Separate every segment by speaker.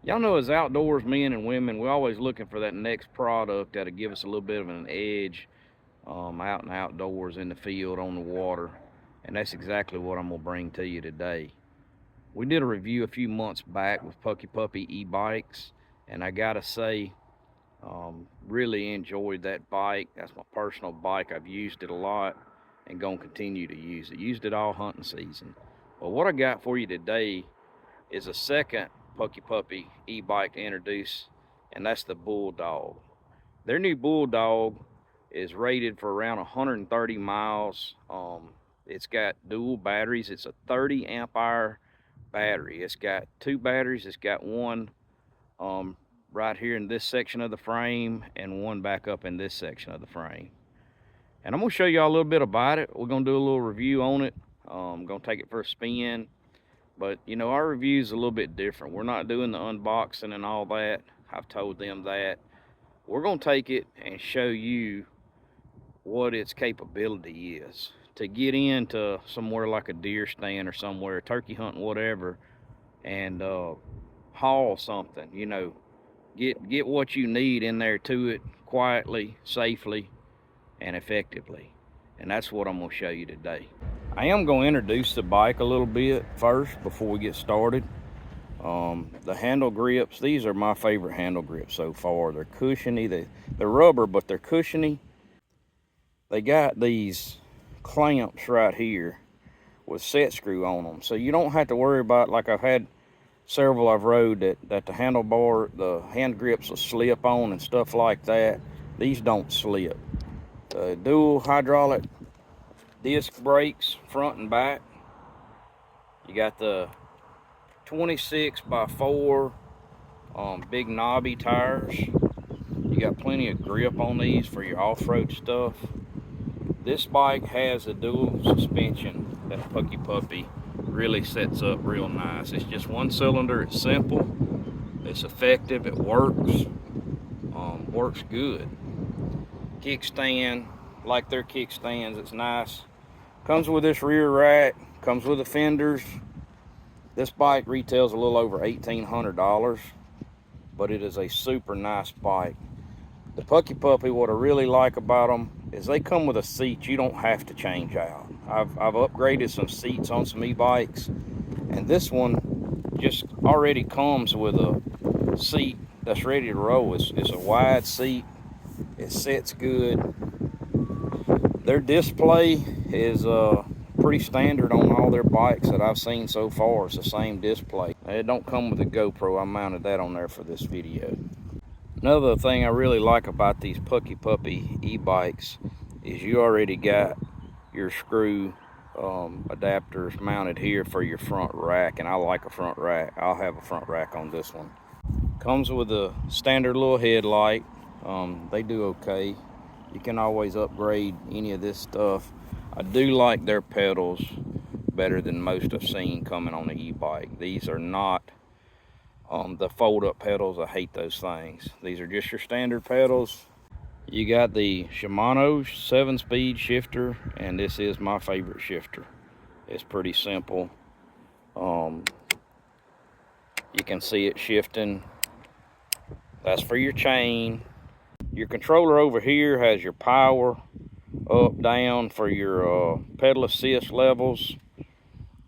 Speaker 1: Y'all know, as outdoors men and women, we're always looking for that next product that'll give us a little bit of an edge out and outdoors, in the field, on the water. And that's exactly what I'm going to bring to you today. We did a review a few months back with PUCKIPUPPY E-Bikes, and I gotta say, really enjoyed that bike. That's my personal bike. I've used it a lot and gonna continue to use it. Used it all hunting season. But what I got for you today is a second PUCKIPUPPY E-Bike to introduce, and that's the Bulldog. Their new Bulldog is rated for around 130 miles. It's got dual batteries. It's a 30 amp hour battery. It's got two batteries. It's got one right here in this section of the frame and one back up in this section of the frame. And I'm going to show y'all a little bit about it. We're going to do a little review on it. I'm going to take it for a spin. But, you know, our review is a little bit different. We're not doing the unboxing and all that. I've told them that. We're going to take it and show you what its capability is. To get into somewhere like a deer stand or somewhere, turkey hunting, whatever, and haul something, you know, get what you need in there to it quietly, safely, and effectively. And that's what I'm going to show you today. I am going to introduce the bike a little bit first before we get started. The handle grips, these are my favorite handle grips so far. They're cushiony, they're rubber, but they're cushiony. They got these clamps right here with set screw on them, so you don't have to worry about, like I've had several I've rode that the handlebar, the hand grips will slip on and stuff like that. These don't slip. Dual hydraulic disc brakes, front and back. You got the 26 by 4 big knobby tires. You got plenty of grip on these for your off-road stuff. This bike has a dual suspension that PUCKIPUPPY really sets up real nice. It's just one cylinder. It's simple, it's effective, it works, works good. Kickstand, like their kickstands, it's nice. Comes with this rear rack, comes with the fenders. This bike retails a little over $1,800, but it is a super nice bike. The PUCKIPUPPY, what I really like about them is they come with a seat you don't have to change out. I've upgraded some seats on some e-bikes, and this one just already comes with a seat that's ready to roll. It's a wide seat. It sits good. Their display is pretty standard on all their bikes that I've seen so far. It's the same display. It don't come with a GoPro. I mounted that on there for this video. Another thing I really like about these PUCKIPUPPY e-bikes is you already got your screw adapters mounted here for your front rack, and I like a front rack. I'll have a front rack on this one. Comes with a standard little headlight. They do okay. You can always upgrade any of this stuff. I do like their pedals better than most I've seen coming on the e-bike. These are not the fold-up pedals. I hate those things. These are just your standard pedals. You got the Shimano 7-speed shifter, and this is my favorite shifter. It's pretty simple. You can see it shifting. That's for your chain. Your controller over here has your power, up, down for your pedal assist levels,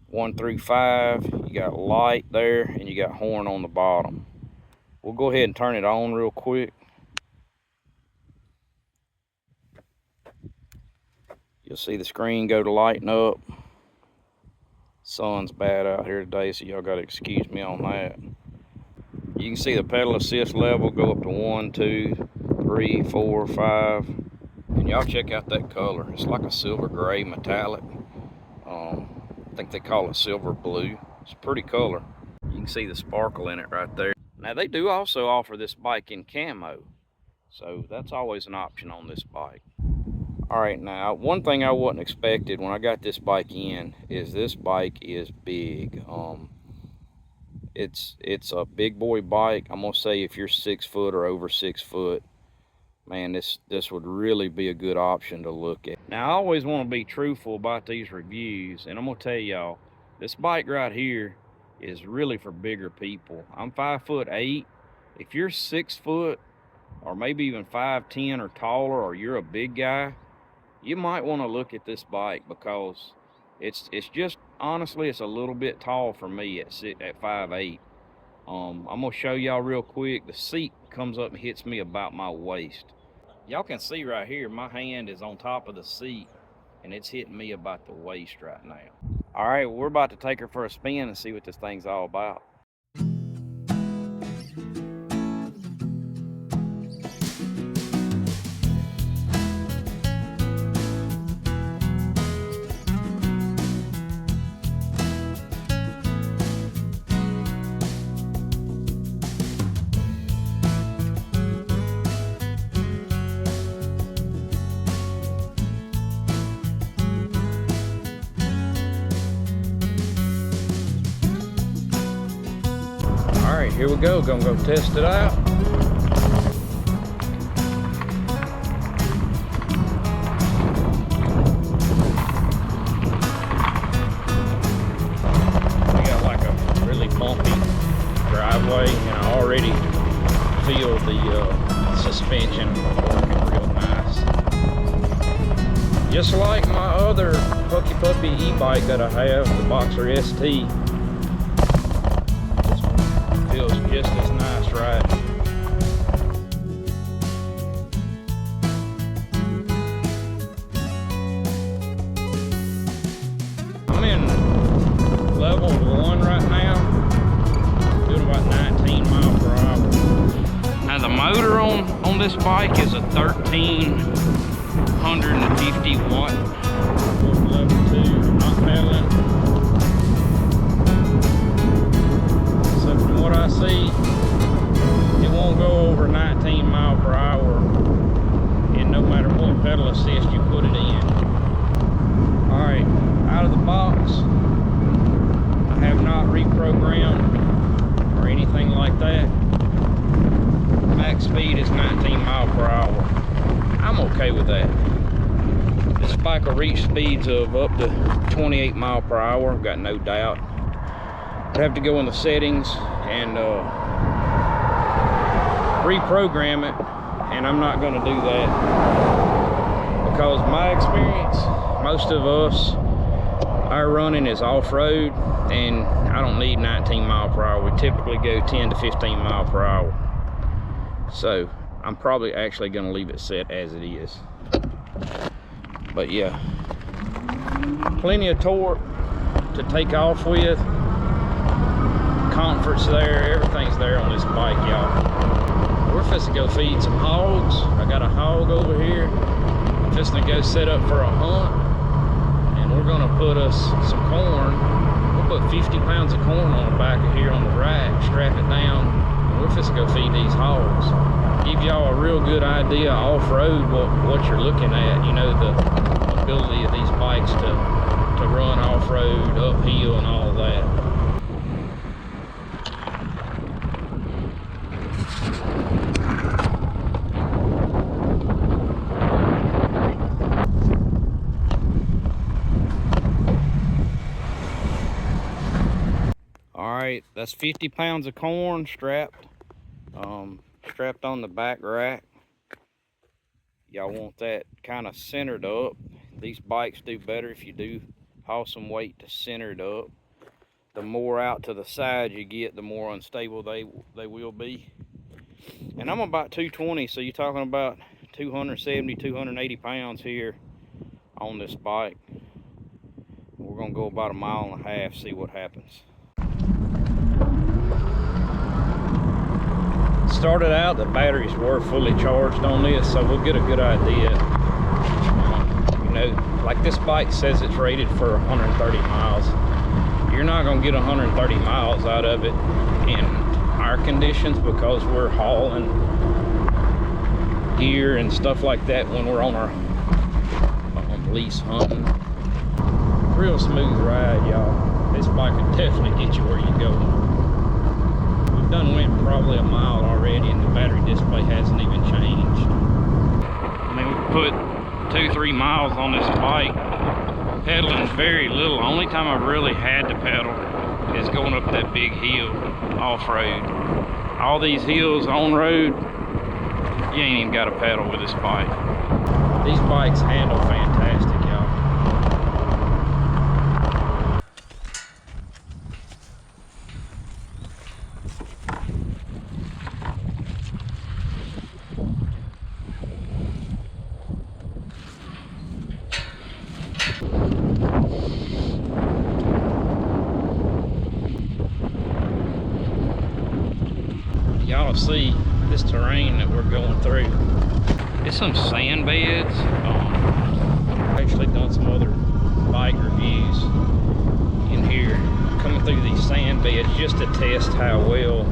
Speaker 1: 1 through 5. You got light there, and you got horn on the bottom. We'll go ahead and turn it on real quick. You'll see the screen go to lighten up. Sun's bad out here today, so y'all gotta excuse me on that. You can see the pedal assist level go up to 1, 2, 3, 4, 5. And y'all check out that color. It's like a silver gray metallic. I think they call it silver blue. It's a pretty color. You can see the sparkle in it right there. Now they do also offer this bike in camo, so that's always an option on this bike. All right, now one thing I wasn't expected when I got this bike in is this bike is big. It's a big boy bike. I'm gonna say if you're 6 foot or over 6 foot, man, this would really be a good option to look at. Now I always want to be truthful about these reviews, and I'm gonna tell y'all, this bike right here is really for bigger people. I'm 5'8". If you're 6 foot or maybe even 5'10" or taller, or you're a big guy, you might want to look at this bike, because it's just, honestly, it's a little bit tall for me at 5'8". I'm gonna show y'all real quick. The seat comes up and hits me about my waist. Y'all can see right here, my hand is on top of the seat and it's hitting me about the waist right now. All right, we're about to take her for a spin and see what this thing's all about. All right, here we go. Gonna go test it out. We got like a really bumpy driveway, and I already feel the suspension working real nice. Just like my other PUCKIPUPPY e-bike that I have, the Boxer ST. Feels just as nice riding. I'm in level 1 right now, doing about 19 miles per hour. Now the motor on this bike is a 1350 watt. Level 2, not pedaling. What I see, it won't go over 19 miles per hour, and no matter what pedal assist you put it in. All right, out of the box, I have not reprogrammed or anything like that. Max speed is 19 miles per hour. I'm okay with that. This bike will reach speeds of up to 28 miles per hour, I've got no doubt. I'd have to go in the settings and reprogram it, and I'm not going to do that, because my experience, most of us, our running is off-road, and I don't need 19 miles per hour. We typically go 10 to 15 miles per hour, so I'm probably actually going to leave it set as it is. But yeah, plenty of torque to take off with. Comfort's there, everything's there on this bike, y'all. We're fixing to go feed some hogs. I got a hog over here. I'm fixing to go set up for a hunt, and we're gonna put us some corn. We'll put 50 pounds of corn on the back of here on the rack, strap it down, and we're fixing to go feed these hogs. Give y'all a real good idea off-road what you're looking at, you know, the ability of these bikes to run off-road, uphill, and all that. All right, that's 50 pounds of corn strapped on the back rack. Y'all want that kind of centered up. These bikes do better if you do haul some weight to center it up. The more out to the side you get, the more unstable they will be. And I'm about 220, so you're talking about 270, 280 pounds here on this bike. We're gonna go about 1.5 miles, see what happens. Started out, the batteries were fully charged on this, so we'll get a good idea. You know, like this bike says it's rated for 130 miles. You're not gonna get 130 miles out of it in our conditions, because we're hauling gear and stuff like that when we're on our lease hunting. Real smooth ride, y'all. This bike would definitely get you where you're going. We've done went probably 1 mile already, and the battery display hasn't even changed. I mean, we put 2-3 miles on this bike, pedaling very little. Only time I've really had to pedal is going up that big hill off-road. All these hills on-road, you ain't even got to pedal with this bike. These bikes handle fantastic, y'all. Y'all see this terrain that we're going through. It's some sand beds. I've actually done some other bike reviews in here, coming through these sand beds just to test how well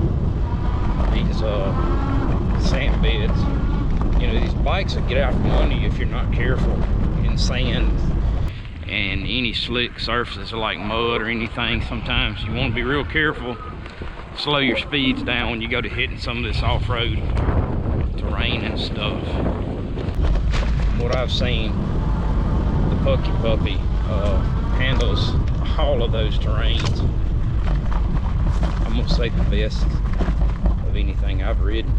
Speaker 1: these sand beds, you know, these bikes will get out from under you if you're not careful in sand and any slick surfaces like mud or anything. Sometimes you want to be real careful, slow your speeds down when you go to hitting some of this off-road terrain and stuff. From what I've seen, the Pucky Puppy handles all of those terrains. I'm gonna say the best of anything I've ridden.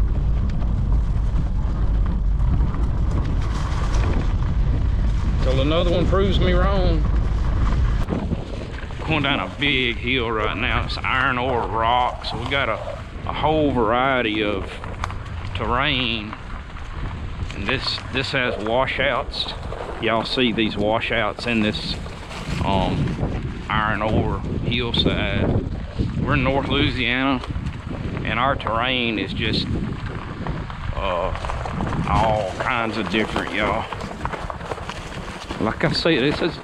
Speaker 1: Till another one proves me wrong. Going down a big hill right now. It's iron ore rock, so we got a whole variety of terrain, and this has washouts. Y'all see these washouts in this iron ore hillside. We're in North Louisiana, and our terrain is just all kinds of different, y'all. Like I said, this is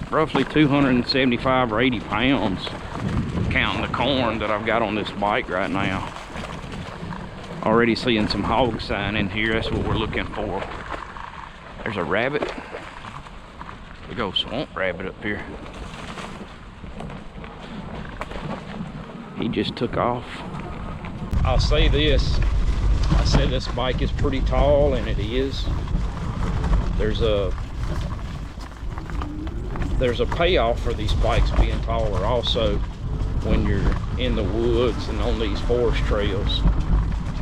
Speaker 1: roughly 275 or 80 pounds, counting the corn that I've got on this bike right now. Already seeing some hog sign in here. That's what we're looking for. There's a rabbit. Big old swamp rabbit up here. He just took off. I'll say this. I said this bike is pretty tall, and it is. There's a payoff for these bikes being taller also when you're in the woods and on these forest trails.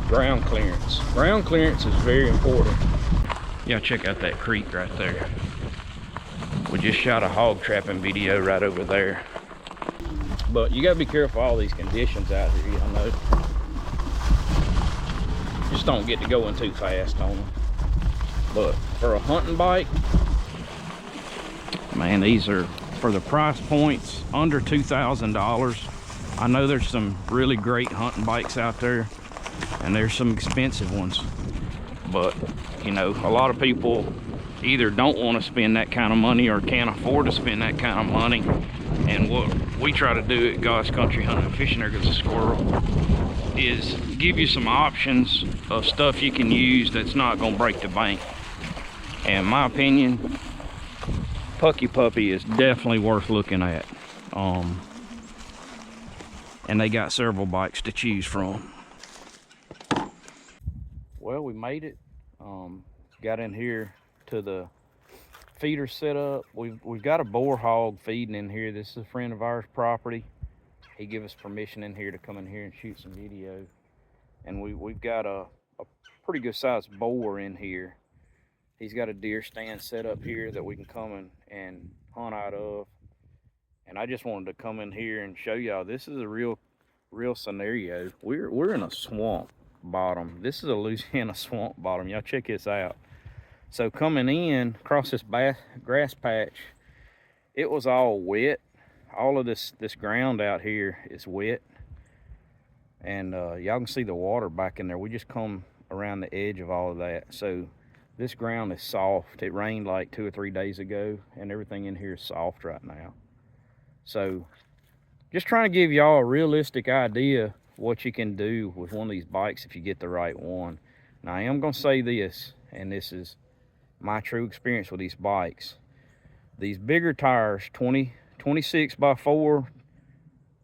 Speaker 1: Ground clearance. Ground clearance is very important. Yeah, check out that creek right there. We just shot a hog trapping video right over there. But you gotta be careful of all these conditions out here, y'all know. Just don't get to going too fast on them. But for a hunting bike, man, these are, for the price points, under $2,000. I know there's some really great hunting bikes out there, and there's some expensive ones. But, you know, a lot of people either don't want to spend that kind of money or can't afford to spend that kind of money. And what we try to do at God's Country Hunting and Fishing, there goes a squirrel, is give you some options of stuff you can use that's not going to break the bank. And in my opinion, Pucky Puppy is definitely worth looking at. And they got several bikes to choose from. Well, we made it. Got in here to the feeder setup. We've got a boar hog feeding in here. This is a friend of ours' property. He gave us permission in here to come in here and shoot some video. And we've got a pretty good sized boar in here. He's got a deer stand set up here that we can come and hunt out of. And I just wanted to come in here and show y'all this is a real scenario. We're in a swamp bottom. This is a Louisiana swamp bottom. Y'all check this out. So coming in across this grass patch, it was all wet. All of this ground out here is wet. And y'all can see the water back in there. We just come around the edge of all of that. So this ground is soft. It rained like 2 or 3 days ago, and everything in here is soft right now. So just trying to give y'all a realistic idea what you can do with one of these bikes if you get the right one. Now I am going to say this, and this is my true experience with these bikes. These bigger tires, 26x4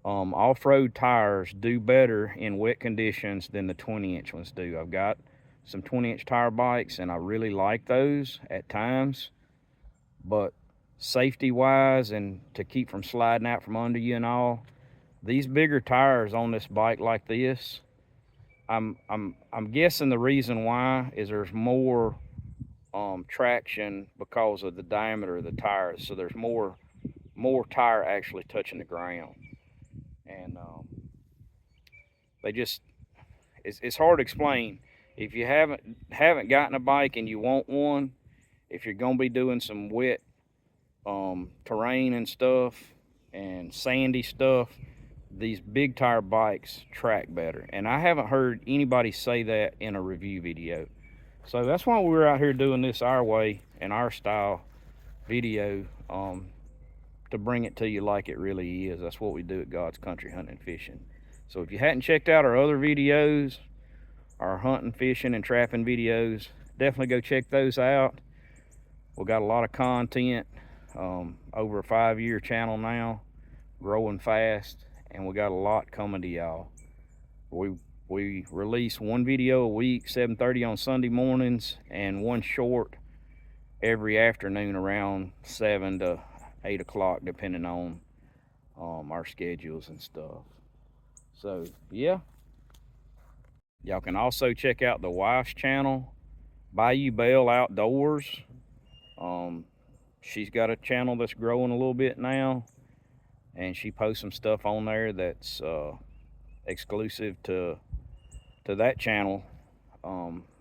Speaker 1: off-road tires, do better in wet conditions than the 20-inch ones do. I've got some 20-inch tire bikes, and I really like those at times, but safety wise and to keep from sliding out from under you and all, these bigger tires on this bike like this, I'm guessing the reason why is there's more traction because of the diameter of the tires. So there's more tire actually touching the ground, and they just, it's hard to explain. If you haven't gotten a bike and you want one, if you're gonna be doing some wet terrain and stuff and sandy stuff, these big tire bikes track better. And I haven't heard anybody say that in a review video. So that's why we're out here doing this our way and our style video, to bring it to you like it really is. That's what we do at God's Country Hunting and Fishing. So if you hadn't checked out our other videos, our hunting, fishing, and trapping videos, definitely go check those out. We got a lot of content, over a 5-year channel now, growing fast, and we got a lot coming to y'all. We release one video a week, 7:30 on Sunday mornings, and one short every afternoon around 7 to 8 o'clock, depending on our schedules and stuff. So yeah, y'all can also check out the wife's channel, Bayou Belle Outdoors. She's got a channel that's growing a little bit now, and she posts some stuff on there that's exclusive to that channel,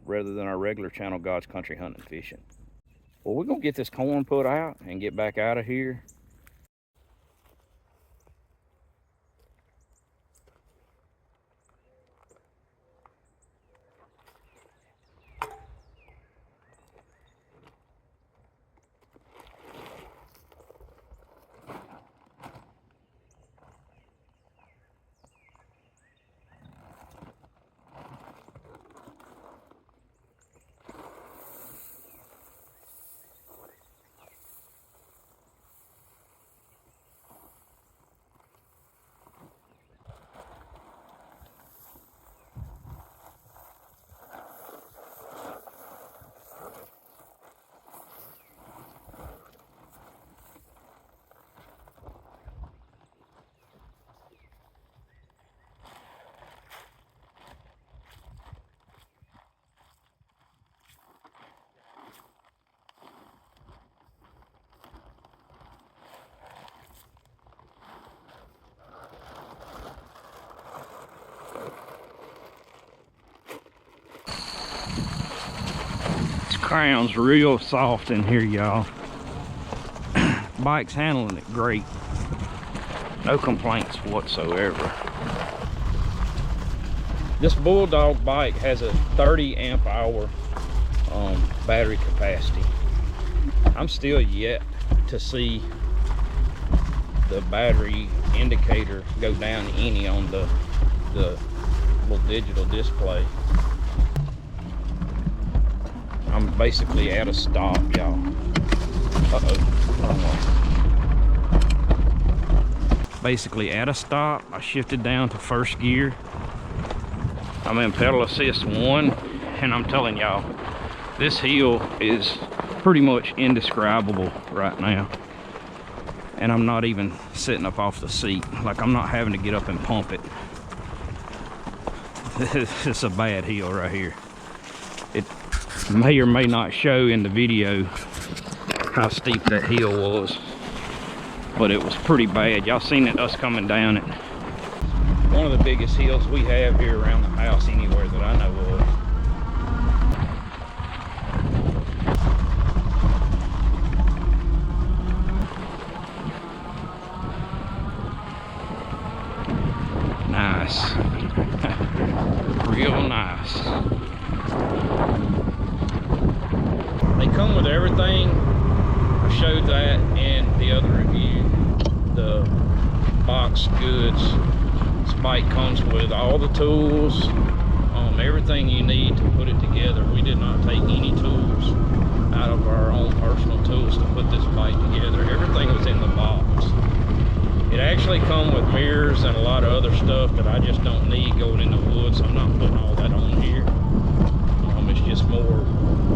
Speaker 1: rather than our regular channel, God's Country Hunting and Fishing. Well, we're gonna get this corn put out and get back out of here. Crown's real soft in here, y'all. Bike's handling it great. No complaints whatsoever. This Bulldog bike has a 30 amp hour battery capacity. I'm still yet to see the battery indicator go down any on the little digital display. I'm basically at a stop, y'all. Basically at a stop. I shifted down to first gear. I'm in pedal assist 1, and I'm telling y'all, this hill is pretty much indescribable right now. And I'm not even sitting up off the seat. Like, I'm not having to get up and pump it. It's a bad hill right here. It may or may not show in the video how steep that hill was, but it was pretty bad. Y'all seen it, us coming down it. One of the biggest hills we have here around the house anywhere that I know of. Nice. Real nice. They come with everything. I showed that in the other review. The box goods. This bike comes with all the tools, everything you need to put it together. We did not take any tools out of our own personal tools to put this bike together. Everything was in the box. It actually comes with mirrors and a lot of other stuff that I just don't need going in the woods. I'm not putting all that on here. It's just more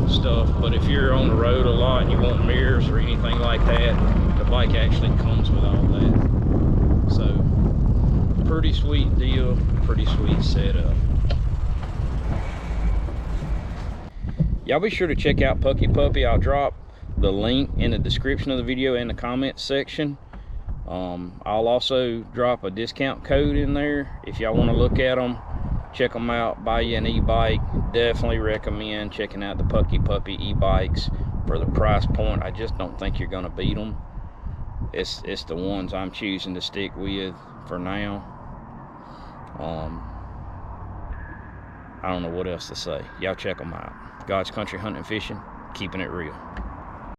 Speaker 1: stuff. But if you're on the road a lot and you want mirrors or anything like that, the bike actually comes with all that. So pretty sweet deal, pretty sweet setup. Y'all be sure to check out Pucky Puppy. I'll drop the link in the description of the video and the comments section. I'll also drop a discount code in there if y'all want to look at them, check them out, buy you an e-bike. Definitely recommend checking out the Pucky Puppy e-bikes. For the price point, I just don't think you're gonna beat them. It's the ones I'm choosing to stick with for now. I don't know what else to say. Y'all check them out. God's Country Hunting and Fishing, keeping it real.